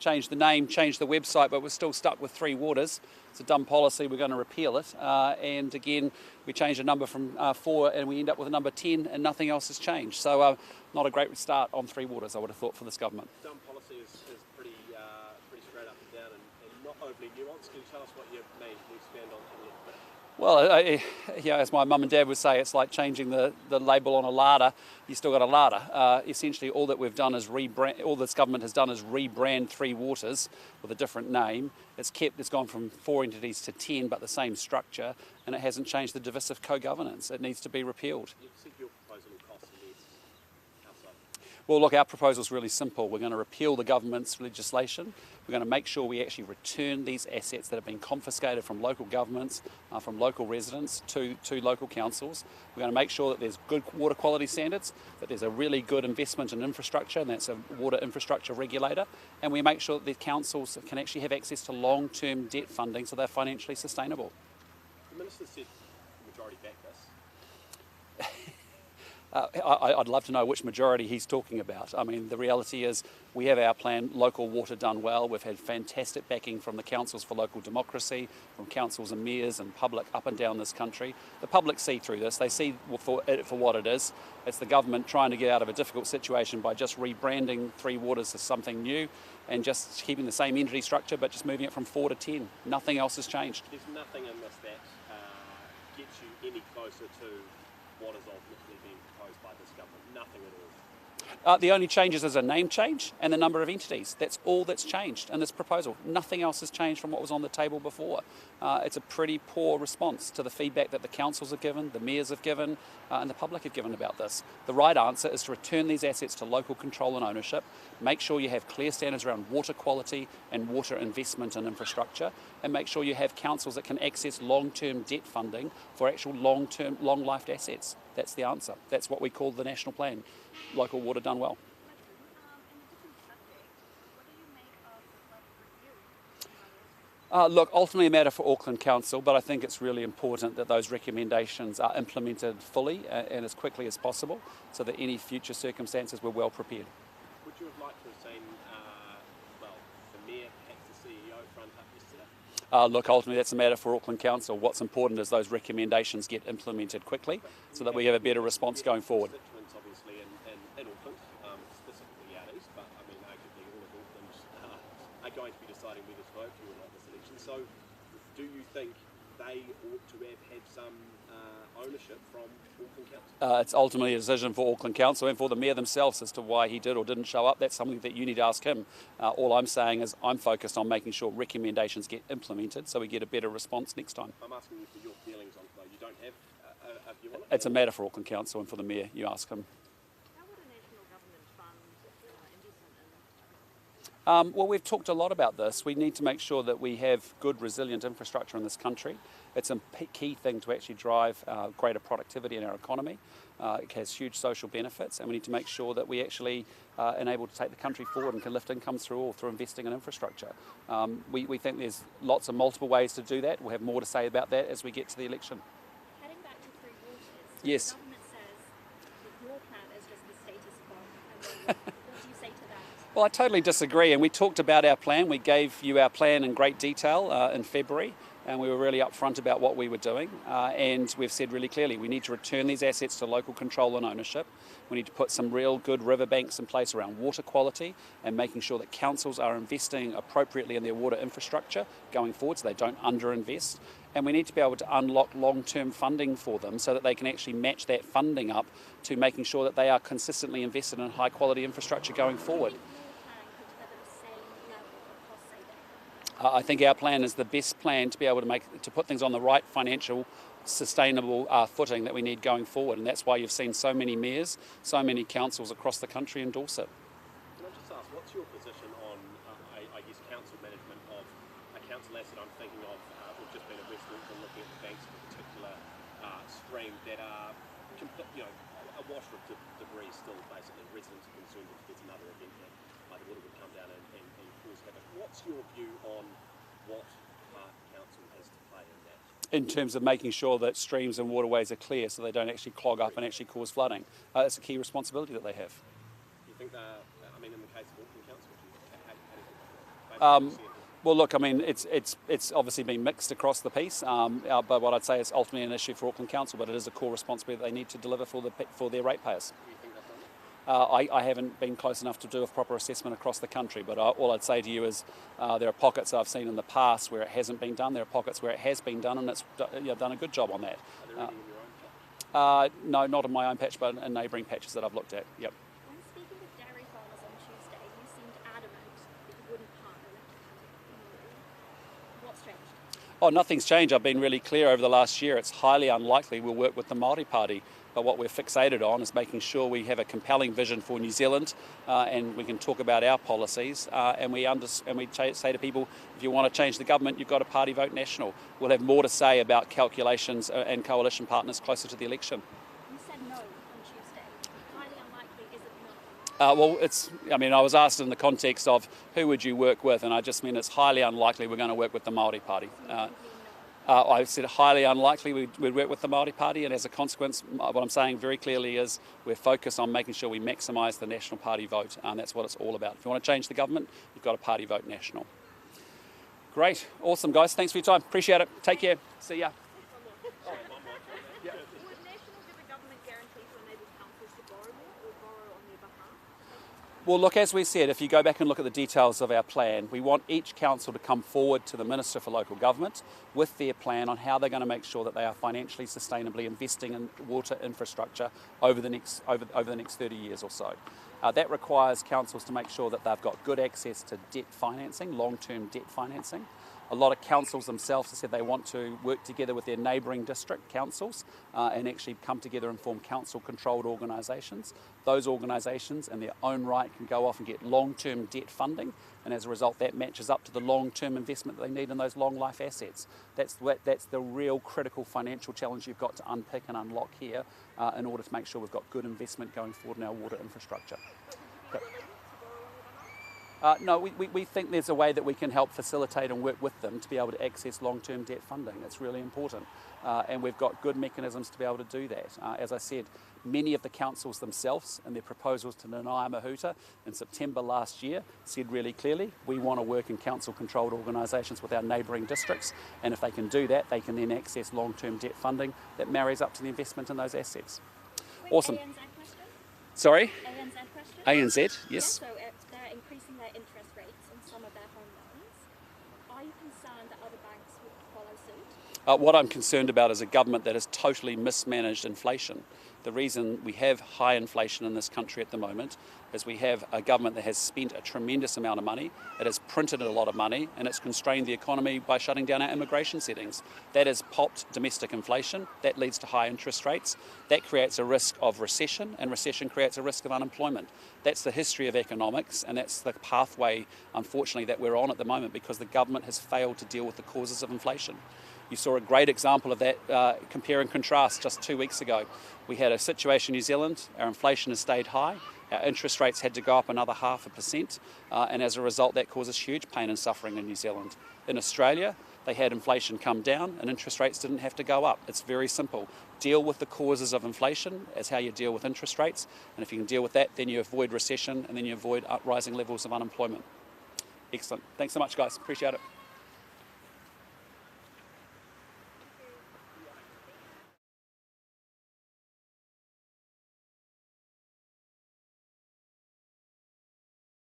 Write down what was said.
changed the name, changed the website, but we're still stuck with Three Waters. It's a dumb policy, we're going to repeal it. And again, we changed a number from 4 and we end up with a number 10 and nothing else has changed. So not a great start on Three Waters, I would have thought, for this government. Dumb policy is pretty straight up and down and not overly nuanced. Can you tell us what you mean? Can you expand on it a little bit? Well, as my mum and dad would say, it's like changing the label on a larder. You still got a larder. Essentially, all that we've done is all this government has done is rebrand Three Waters with a different name. It's gone from 4 entities to 10, but the same structure, and it hasn't changed the divisive co-governance. It needs to be repealed. You think your proposal will cost the needs outside? Well, look, our proposal is really simple. We're going to repeal the government's legislation. We're going to make sure we actually return these assets that have been confiscated from local governments, from local residents to local councils. We're going to make sure that there's good water quality standards, that there's a really good investment in infrastructure, and that's a water infrastructure regulator. And we make sure that the councils can actually have access to long-term debt funding so they're financially sustainable. The Minister said the majority backed this. I'd love to know which majority he's talking about. I mean, the reality is we have our plan, Local Water Done Well. We've had fantastic backing from the councils for local democracy, from councils and mayors and public up and down this country. The public see through this. They see it for what it is. It's the government trying to get out of a difficult situation by just rebranding Three Waters as something new and just keeping the same entity structure but just moving it from 4 to 10. Nothing else has changed. There's nothing in this that gets you any closer to what is ultimately being proposed by this government. Nothing at all. The only changes is a name change and the number of entities. That's all that's changed in this proposal. Nothing else has changed from what was on the table before. It's a pretty poor response to the feedback that the councils have given, the mayors have given, and the public have given about this. The right answer is to return these assets to local control and ownership, make sure you have clear standards around water quality and water investment and infrastructure, and make sure you have councils that can access long-term debt funding for actual long-term, long-lived assets. That's the answer. That's what we call the national plan, Local Water Done Well. Look, ultimately a matter for Auckland Council, but I think it's really important that those recommendations are implemented fully and as quickly as possible so that any future circumstances we're well prepared. Would you have liked to have seen, the Mayor, perhaps the CEO, front up yesterday? Look, ultimately that's a matter for Auckland Council. What's important is those recommendations get implemented quickly so that we have a better response going forward. Constituents, obviously, in Auckland, specifically out east, but I mean, arguably all of Auckland are going to be deciding whether to vote for you or not this election. So, do you think they ought to have had some ownership from Auckland Council? It's ultimately a decision for Auckland Council and for the Mayor themselves as to why he did or didn't show up. That's something that you need to ask him. All I'm saying is I'm focused on making sure recommendations get implemented so we get a better response next time. I'm asking you for your feelings on it, though. You don't have a view on it? It's a matter for Auckland Council and for the Mayor. You ask him. How would a national government fund investment in? Well, we've talked a lot about this. We need to make sure that we have good, resilient infrastructure in this country. It's a key thing to actually drive greater productivity in our economy. It has huge social benefits, and we need to make sure that we actually are able to take the country forward and can lift incomes through investing in infrastructure. We think there's lots of multiple ways to do that. We'll have more to say about that as we get to the election. Heading back to Three Waters, yes. The government says that your plan is just the status quo. What do you say to that? Well, I totally disagree, and we talked about our plan. We gave you our plan in great detail in February, and we were really upfront about what we were doing, and we've said really clearly we need to return these assets to local control and ownership. We need to put some real good riverbanks in place around water quality and making sure that councils are investing appropriately in their water infrastructure going forward so they don't underinvest. And we need to be able to unlock long-term funding for them so that they can actually match that funding up to making sure that they are consistently invested in high-quality infrastructure going forward. I think our plan is the best plan to be able to put things on the right financial, sustainable footing that we need going forward, and that's why you've seen so many mayors, so many councils across the country endorse it. Can I just ask, what's your position on, council management of a council asset? I'm thinking of, we've just been at West Auckland looking at the banks of a particular stream that are, awash with debris still, basically. Residents are concerned if there's another event that the water would come down and cause havoc. What's your view on what part council has to play in that? In terms of making sure that streams and waterways are clear so they don't actually clog up and actually cause flooding. It's a key responsibility that they have. Do you think in the case of Auckland Council, how do you think Well, look, I mean, it's obviously been mixed across the piece, but what I'd say is ultimately an issue for Auckland Council, but it is a core responsibility they need to deliver for their ratepayers. Do you think they've done it? I haven't been close enough to do a proper assessment across the country, but all I'd say to you is there are pockets I've seen in the past where it hasn't been done. There are pockets where it has been done, and it's done a good job on that. Are there any in your own patch? No, not in my own patch, but in neighbouring patches that I've looked at. Yep. When speaking with dairy farmers on Tuesday, you seemed adamant that you wouldn't partner with. What's changed? Oh, nothing's changed. I've been really clear over the last year. It's highly unlikely we'll work with the Māori Party. But what we're fixated on is making sure we have a compelling vision for New Zealand, and we can talk about our policies. And we say to people, if you want to change the government, you've got to party vote national. We'll have more to say about calculations and coalition partners closer to the election. You said no on Tuesday. Highly unlikely, is it not? I was asked in the context of who would you work with, and I just mean it's highly unlikely we're going to work with the Māori Party. I said highly unlikely we'd work with the Māori Party, and as a consequence, what I'm saying very clearly is we're focused on making sure we maximise the National Party vote, and that's what it's all about. If you want to change the government, you've got to party vote national. Great, awesome guys, thanks for your time, appreciate it, take care, see ya. Would National give a government guarantee to enable councils to borrow more or borrow on their behalf? Well, look, as we said, if you go back and look at the details of our plan, we want each council to come forward to the Minister for Local Government with their plan on how they're going to make sure that they are financially sustainably investing in water infrastructure over the next 30 years or so. That requires councils to make sure that they've got good access to debt financing, long-term debt financing. A lot of councils themselves have said they want to work together with their neighbouring district councils and actually come together and form council-controlled organisations. Those organisations in their own right can go off and get long-term debt funding, and as a result that matches up to the long-term investment that they need in those long-life assets. That's the real critical financial challenge you've got to unpick and unlock here in order to make sure we've got good investment going forward in our water infrastructure. No, we think there's a way that we can help facilitate and work with them to be able to access long-term debt funding. It's really important. And we've got good mechanisms to be able to do that. As I said, many of the councils themselves in their proposals to Nanaia Mahuta in September last year said really clearly, we want to work in council-controlled organisations with our neighbouring districts, and if they can do that, they can then access long-term debt funding that marries up to the investment in those assets. Awesome. ANZ question? Sorry? ANZ question? ANZ, yes. Yeah, so they're increasing their interest rates on some of their home loans. Are you concerned that other banks would follow suit? What I'm concerned about is a government that has totally mismanaged inflation. The reason we have high inflation in this country at the moment is we have a government that has spent a tremendous amount of money, it has printed a lot of money, and it's constrained the economy by shutting down our immigration settings. That has popped domestic inflation, that leads to high interest rates, that creates a risk of recession, and recession creates a risk of unemployment. That's the history of economics, and that's the pathway, unfortunately, that we're on at the moment because the government has failed to deal with the causes of inflation. You saw a great example of that compare and contrast just 2 weeks ago. We had a situation in New Zealand, our inflation has stayed high, our interest rates had to go up another 0.5%, and as a result that causes huge pain and suffering in New Zealand. In Australia, they had inflation come down and interest rates didn't have to go up. It's very simple. Deal with the causes of inflation as how you deal with interest rates, and if you can deal with that, then you avoid recession and then you avoid rising levels of unemployment. Excellent. Thanks so much, guys. Appreciate it.